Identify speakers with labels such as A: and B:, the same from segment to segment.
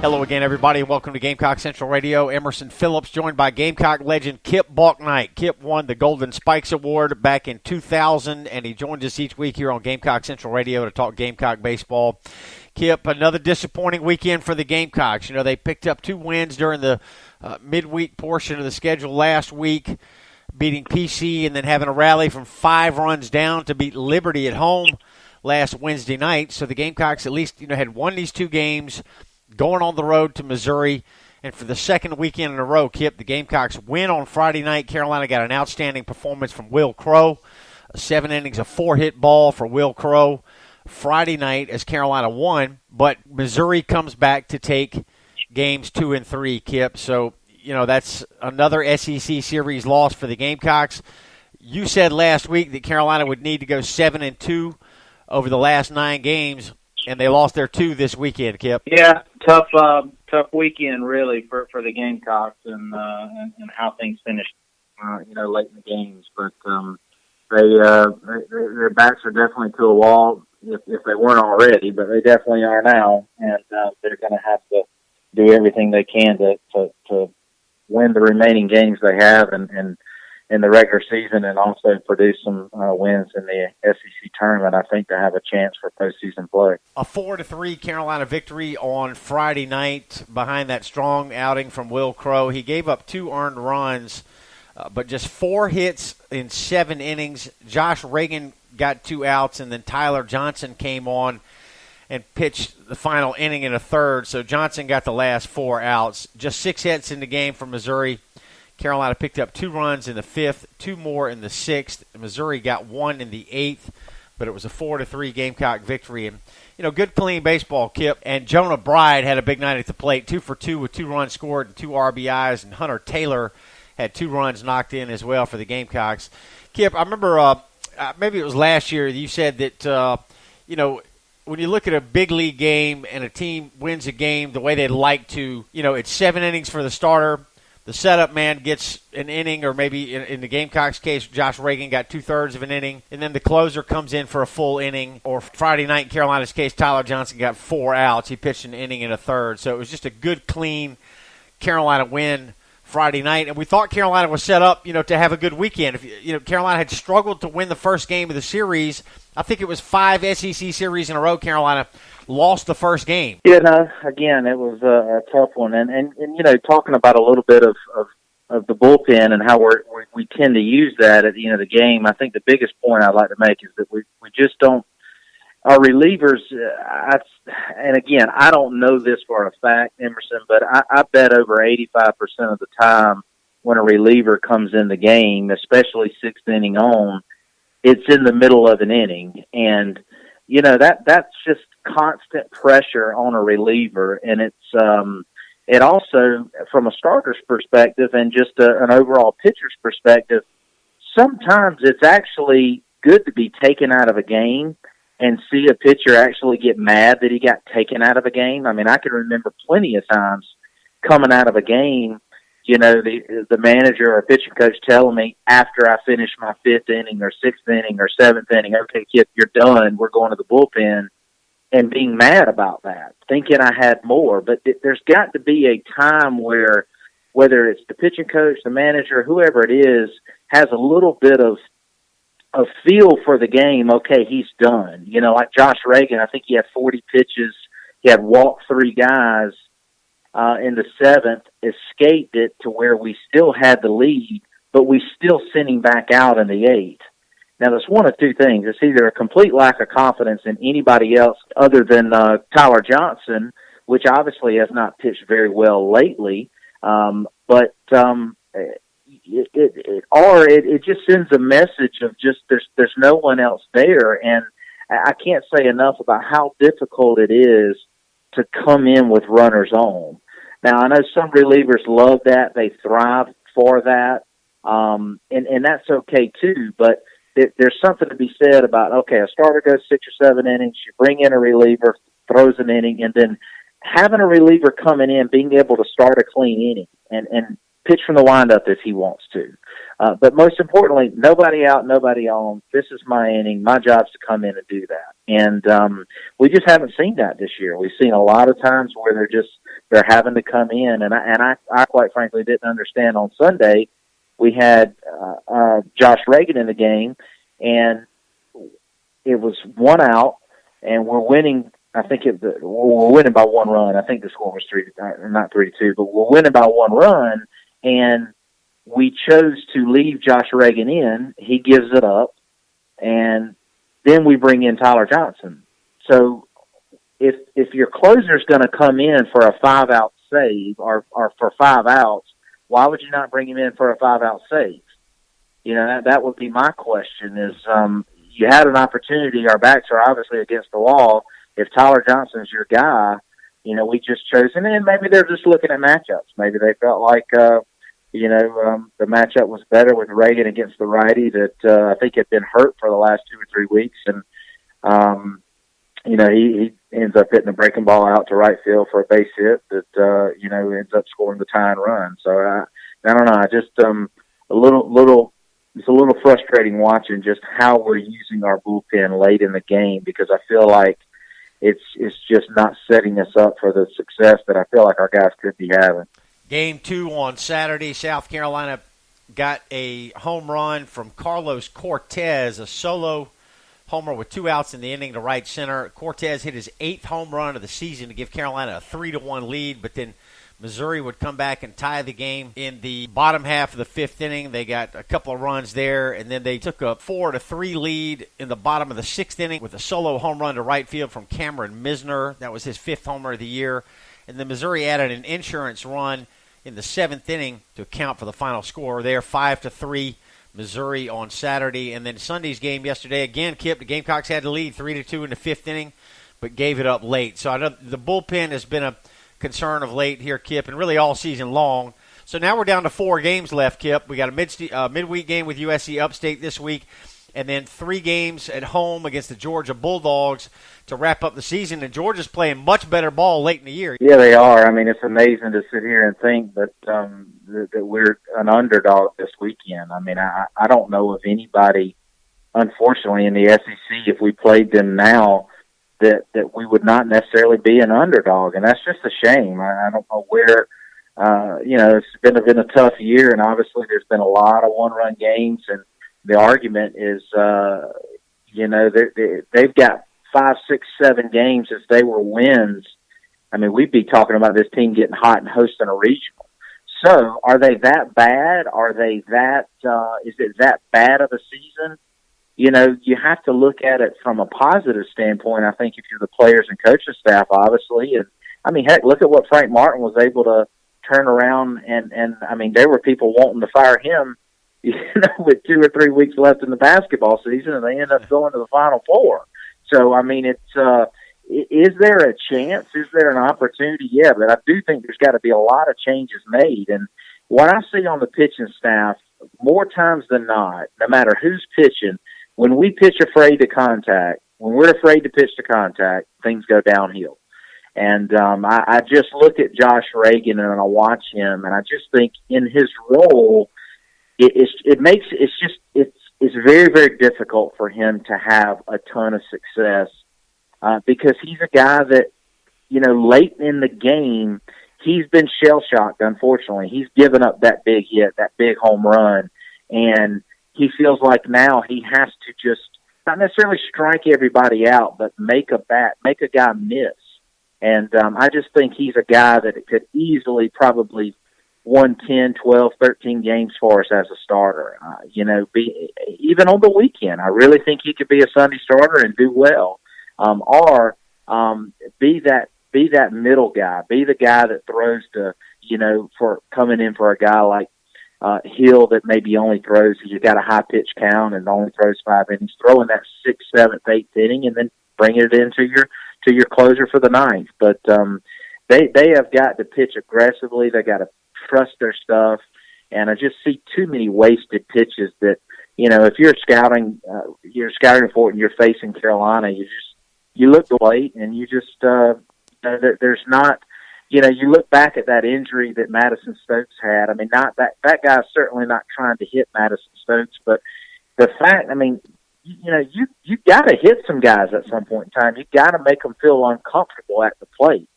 A: Hello again, everybody, and welcome to Gamecock Central Radio. Emerson Phillips joined by Gamecock legend Kip Bouknight. Kip won the Golden Spikes Award back in 2000, and he joins us each week here on Gamecock Central Radio to talk Gamecock baseball. Kip, another disappointing weekend for the Gamecocks. You know, they picked up 2 wins during the midweek portion of the schedule last week, beating PC and then having a rally from 5 runs down to beat Liberty at home last Wednesday night. So the Gamecocks at least, had won these 2 games, going on the road to Missouri, and for the second weekend in a row, Kip, the Gamecocks win on Friday night. Carolina got an outstanding performance from Will Crow, 7 innings, a 4-hit ball for Will Crow Friday night as Carolina won, but Missouri comes back to take games 2 and 3, Kip. So, that's another SEC series loss for the Gamecocks. You said last week that Carolina would need to go 7-2 over the last 9 games, and they lost their 2 this weekend, Kip.
B: Yeah, tough weekend really for the Gamecocks and how things finished, late in the games. But their backs are definitely to a wall if they weren't already, but they definitely are now, and they're going to have to do everything they can to win the remaining games they have and in the regular season, and also produce some wins in the SEC tournament, I think, to have a chance for postseason play.
A: A 4-3 Carolina victory on Friday night behind that strong outing from Will Crow. He gave up 2 earned runs, but just 4 hits in 7 innings. Josh Reagan got 2 outs, and then Tyler Johnson came on and pitched the final inning in a third. So Johnson got the last 4 outs. Just 6 hits in the game for Missouri. Carolina picked up 2 runs in the 5th, 2 more in the 6th. Missouri got 1 in the 8th, but it was a 4-3 Gamecock victory. And, good clean baseball, Kip. And Jonah Bride had a big night at the plate, 2 for 2 with 2 runs scored and 2 RBIs. And Hunter Taylor had 2 runs knocked in as well for the Gamecocks. Kip, I remember maybe it was last year you said that, when you look at a big league game and a team wins a game the way they'd like to, it's 7 innings for the starter. The setup man gets an inning, or maybe in the Gamecocks case, Josh Reagan got 2/3 of an inning, and then the closer comes in for a full inning. Or Friday night in Carolina's case, Tyler Johnson got 4 outs. He pitched an inning and a third. So it was just a good, clean Carolina win Friday night. And we thought Carolina was set up, to have a good weekend. If Carolina had struggled to win the first game of the series, I think it was 5 SEC series in a row Carolina lost the first game.
B: Yeah, no, again, it was a tough one. And talking about a little bit of the bullpen and how we tend to use that at the end of the game, I think the biggest point I'd like to make is that we just don't, our relievers, and again, I don't know this for a fact, Emerson, but I bet over 85% of the time when a reliever comes in the game, especially 6th inning on, it's in the middle of an inning. And, that's just constant pressure on a reliever. And it's, it also, from a starter's perspective and just an overall pitcher's perspective, sometimes it's actually good to be taken out of a game and see a pitcher actually get mad that he got taken out of a game. I mean, I can remember plenty of times coming out of a game, the manager or pitching coach telling me after I finish my 5th inning or 6th inning or 7th inning, okay, Kip, you're done, we're going to the bullpen, and being mad about that, thinking I had more. But there's got to be a time where, whether it's the pitching coach, the manager, whoever it is, has a little bit of a feel for the game. Okay, he's done. Like Josh Reagan, I think he had 40 pitches. He had walked 3 guys in the 7th, escaped it to where we still had the lead, but we still sent him back out in the 8th. Now, there's one of 2 things. It's either a complete lack of confidence in anybody else other than Tyler Johnson, which obviously has not pitched very well lately, but it just sends a message of just there's no one else there. And I can't say enough about how difficult it is to come in with runners on. Now, I know some relievers love that. They thrive for that. And that's okay too, but there's something to be said about, okay, a starter goes 6 or 7 innings, you bring in a reliever, throws an inning, and then having a reliever coming in, being able to start a clean inning and pitch from the windup if he wants to. But most importantly, nobody out, nobody on. This is my inning. My job's to come in and do that. And we just haven't seen that this year. We've seen a lot of times where they're having to come in, and I quite frankly didn't understand. On Sunday, we had Josh Reagan in the game, and it was 1 out, and we're winning. I think we're winning by 1 run. I think the score was not 3-2, but we're winning by 1 run, and we chose to leave Josh Reagan in. He gives it up, and then we bring in Tyler Johnson. So if your closer's going to come in for a 5-out save or for 5 outs, why would you not bring him in for a 5-out save? You know, that would be my question is, you had an opportunity. Our backs are obviously against the wall. If Tyler Johnson's your guy, you know, we just chose, and then maybe they're just looking at matchups. Maybe they felt like, the matchup was better with Reagan against the righty that I think had been hurt for the last 2 or 3 weeks. And, he ends up hitting a breaking ball out to right field for a base hit that, ends up scoring the tying run. So I don't know. I just, it's a little frustrating watching just how we're using our bullpen late in the game, because I feel like it's just not setting us up for the success that I feel like our guys could be having.
A: Game 2 on Saturday, South Carolina got a home run from Carlos Cortez, a solo homer with 2 outs in the inning to right center. Cortez hit his 8th home run of the season to give Carolina a 3-1 lead, but then Missouri would come back and tie the game in the bottom half of the 5th inning. They got a couple of runs there, and then they took a 4-3 lead in the bottom of the 6th inning with a solo home run to right field from Cameron Misner. That was his 5th homer of the year. And then Missouri added an insurance run in the 7th inning to account for the final score there, 5-3 Missouri on Saturday. And then Sunday's game yesterday, again, Kip, the Gamecocks had the lead 3-2 in the 5th inning, but gave it up late. So I know the bullpen has been a concern of late here, Kip, and really all season long. So now we're down to 4 games left, Kip. We got a midweek game with USC Upstate this week, and then 3 games at home against the Georgia Bulldogs to wrap up the season. And Georgia's playing much better ball late in the year.
B: Yeah, they are. I mean, it's amazing to sit here and think that that we're an underdog this weekend. I mean, I don't know of anybody, unfortunately, in the SEC, if we played them now, that we would not necessarily be an underdog, and that's just a shame. I don't know where, it's been a tough year, and obviously there's been a lot of one-run games, and the argument is, they've got 5, 6, 7 games. If they were wins, I mean, we'd be talking about this team getting hot and hosting a regional. So are they that bad? Are they is it that bad of a season? You know, you have to look at it from a positive standpoint, I think, if you're the players and coaching staff, obviously. And, I mean, heck, look at what Frank Martin was able to turn around. And I mean, there were people wanting to fire him, with 2 or 3 weeks left in the basketball season, and they end up going to the Final Four. So, I mean, is there a chance? Is there an opportunity? Yeah, but I do think there's got to be a lot of changes made. And what I see on the pitching staff, more times than not, no matter who's pitching, when we pitch afraid to contact, when we're afraid to pitch to contact, things go downhill. And I just look at Josh Reagan and I watch him, and I just think in his role, it's very, very difficult for him to have a ton of success because he's a guy that, late in the game, he's been shell-shocked, unfortunately. He's given up that big hit, that big home run, and he feels like now he has to just not necessarily strike everybody out, but make a guy miss. And I just think he's a guy that could easily probably won 10, 12, 13 games for us as a starter. Even on the weekend, I really think he could be a Sunday starter and do well. Or be that middle guy, be the guy that throws for coming in for a guy like Hill that maybe only throws, you got a high pitch count and only throws 5 innings, throwing that 6th, 7th, 8th inning, and then bringing it into your closer for the 9th. But they have got to pitch aggressively. They got to trust their stuff, and I just see too many wasted pitches that if you're scouting for it and you're facing Carolina, you look late and you just there's not. You look back at that injury that Madison Stokes had. I mean, not that guy's certainly not trying to hit Madison Stokes, but the fact, I mean, you got to hit some guys at some point in time. You got to make them feel uncomfortable at the plate.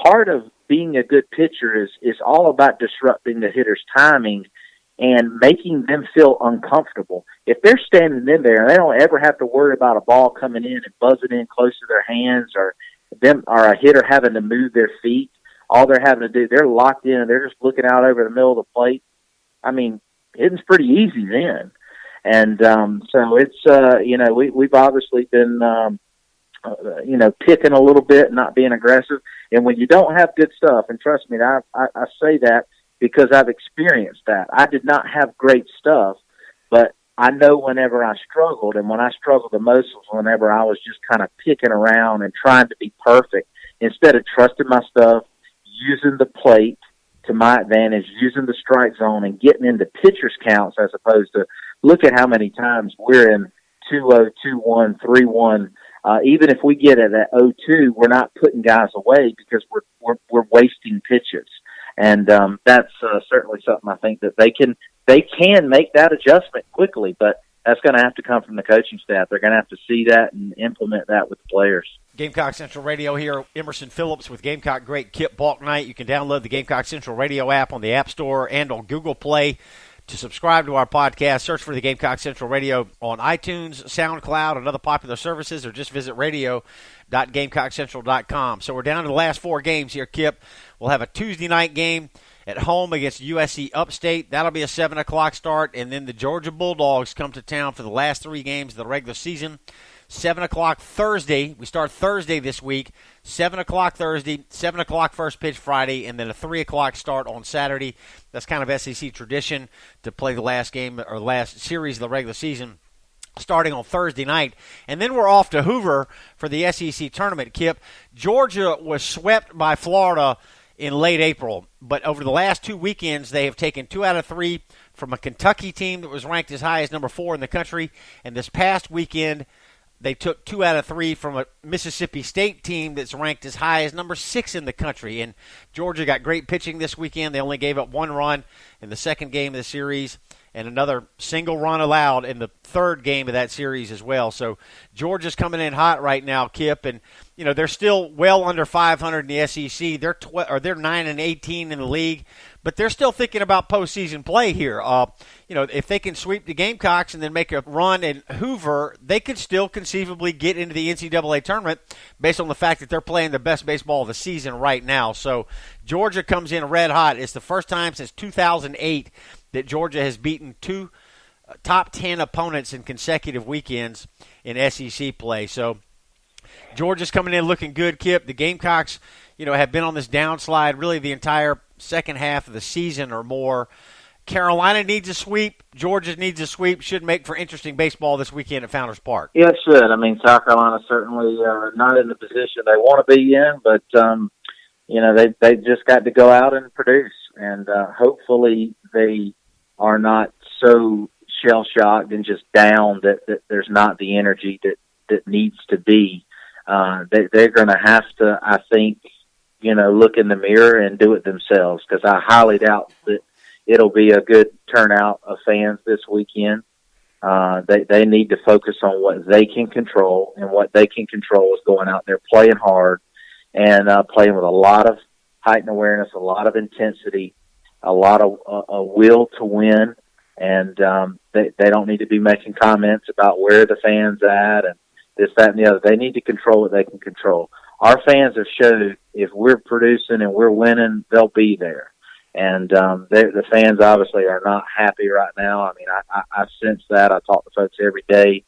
B: Part of being a good pitcher is all about disrupting the hitter's timing and making them feel uncomfortable. If they're standing in there and they don't ever have to worry about a ball coming in and buzzing in close to their hands or a hitter having to move their feet, all they're having to do, they're locked in and they're just looking out over the middle of the plate. I mean, hitting's pretty easy then. And so it's, we've obviously been, picking a little bit, not being aggressive. And when you don't have good stuff, and trust me, I say that because I've experienced that. I did not have great stuff, but I know whenever I struggled, and when I struggled the most was whenever I was just kind of picking around and trying to be perfect instead of trusting my stuff, using the plate to my advantage, using the strike zone and getting into pitcher's counts as opposed to look at how many times we're in 2-0, 2-1, 3-1. Even if we get it at 0-2, we're not putting guys away because we're wasting pitches. And that's certainly something I think that they can make that adjustment quickly, but that's going to have to come from the coaching staff. They're going to have to see that and implement that with the players.
A: Gamecock Central Radio here. Emerson Phillips with Gamecock great Kip Bouknight. You can download the Gamecock Central Radio app on the App Store and on Google Play. To subscribe to our podcast, search for the Gamecock Central Radio on iTunes, SoundCloud, and other popular services, or just visit radio.GamecockCentral.com. So we're down to the last 4 games here, Kip. We'll have a Tuesday night game at home against USC Upstate. That'll be a 7 o'clock start, and then the Georgia Bulldogs come to town for the last 3 games of the regular season. 7 o'clock Thursday. We start Thursday this week. 7 o'clock Thursday, 7 o'clock first pitch Friday, and then a 3 o'clock start on Saturday. That's kind of SEC tradition to play the last game or last series of the regular season starting on Thursday night. And then we're off to Hoover for the SEC tournament, Kip. Georgia was swept by Florida in late April, but over the last 2 weekends, they have taken 2 out of 3 from a Kentucky team that was ranked as high as number 4 in the country, and this past weekend, they took 2 out of 3 from a Mississippi State team that's ranked as high as number 6 in the country. And Georgia got great pitching this weekend. They only gave up 1 run in the second game of the series and another single run allowed in the third game of that series as well. So Georgia's coming in hot right now, Kip, and they're still well under 500 in the SEC. They're 9-18 in the league, but they're still thinking about postseason play here. If they can sweep the Gamecocks and then make a run in Hoover, they could still conceivably get into the NCAA tournament based on the fact that they're playing the best baseball of the season right now. So Georgia comes in red hot. It's the first time since 2008 that Georgia has beaten 2 top 10 opponents in consecutive weekends in SEC play. So Georgia's coming in looking good, Kip. The Gamecocks, have been on this downslide really the entire second half of the season or more. Carolina needs a sweep. Georgia needs a sweep. Should make for interesting baseball this weekend at Founders Park.
B: Yeah, it should. I mean, South Carolina certainly not in the position they want to be in, but, they just got to go out and produce. And hopefully they are not so shell-shocked and just down that there's not the energy that needs to be. They're going to have to, I think, look in the mirror and do it themselves, because I highly doubt that it'll be a good turnout of fans this weekend. They need to focus on what they can control, and what they can control is going out there playing hard and playing with a lot of heightened awareness, a lot of intensity, a lot of will to win. And they don't need to be making comments about where the fans at and this, that, and the other. They need to control what they can control. Our fans have showed if we're producing and we're winning, they'll be there. And the fans obviously are not happy right now. I mean, I sense that. I talk to folks every day,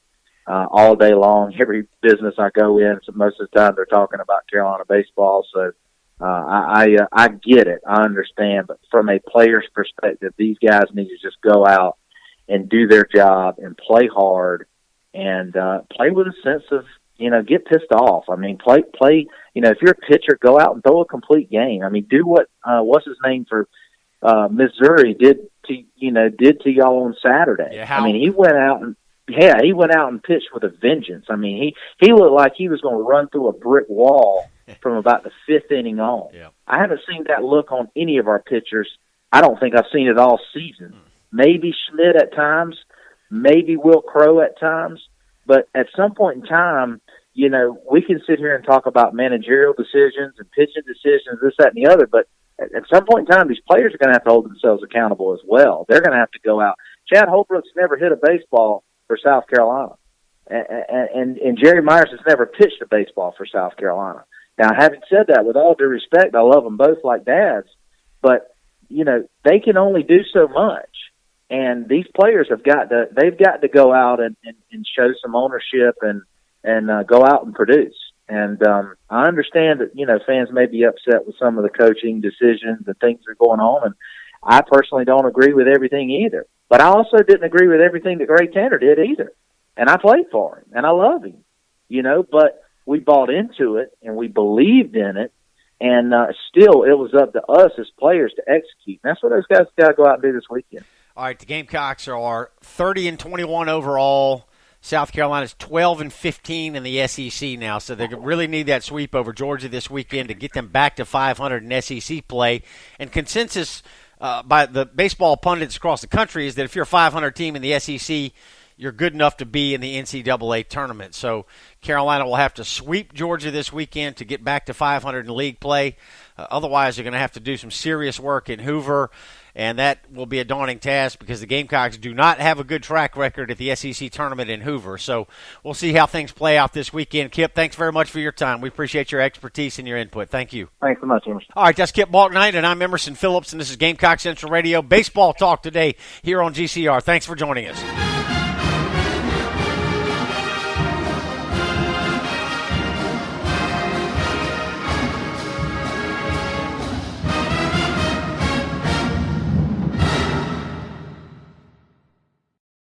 B: all day long, every business I go in. So most of the time they're talking about Carolina baseball. So I get it. I understand. But from a player's perspective, these guys need to just go out and do their job and play hard and play with a sense of, get pissed off. I mean, play. If you're a pitcher, go out and throw a complete game. I mean, do what what's his name for Missouri did to y'all on Saturday.
A: Yeah,
B: I mean, he went out and pitched with a vengeance. I mean, he looked like he was going to run through a brick wall from about the 5th inning on.
A: Yeah.
B: I haven't seen that look on any of our pitchers. I don't think I've seen it all season. Maybe Schmidt at times, maybe Will Crow at times. But at some point in time, you know, we can sit here and talk about managerial decisions and pitching decisions, this, that, and the other, but at some point in time, these players are going to have to hold themselves accountable as well. They're going to have to go out. Chad Holbrook's never hit a baseball for South Carolina, and Jerry Myers has never pitched a baseball for South Carolina. Now, having said that, with all due respect, I love them both like dads, but, you know, they can only do so much. And these players they've got to go out and show some ownership and go out and produce. And I understand that, you know, fans may be upset with some of the coaching decisions and things that are going on, and I personally don't agree with everything either. But I also didn't agree with everything that Gray Tanner did either. And I played for him, and I love him, you know, but we bought into it, and we believed in it, and still it was up to us as players to execute. And that's what those guys got to go out and do this weekend.
A: All right, the Gamecocks are 30-21 overall. South Carolina's 12-15 in the SEC now, so they really need that sweep over Georgia this weekend to get them back to 500 in SEC play. And consensus by the baseball pundits across the country is that if you're a 500 team in the SEC, you're good enough to be in the NCAA tournament. So Carolina will have to sweep Georgia this weekend to get back to 500 in league play. Otherwise, they're going to have to do some serious work in Hoover, and that will be a daunting task because the Gamecocks do not have a good track record at the SEC tournament in Hoover. So we'll see how things play out this weekend. Kip, thanks very much for your time. We appreciate your expertise and your input. Thank you.
B: Thanks so much, Emerson.
A: All right, that's Kip Bouknight, and I'm Emerson Phillips, and this is Gamecock Central Radio. Baseball talk today here on GCR. Thanks for joining us.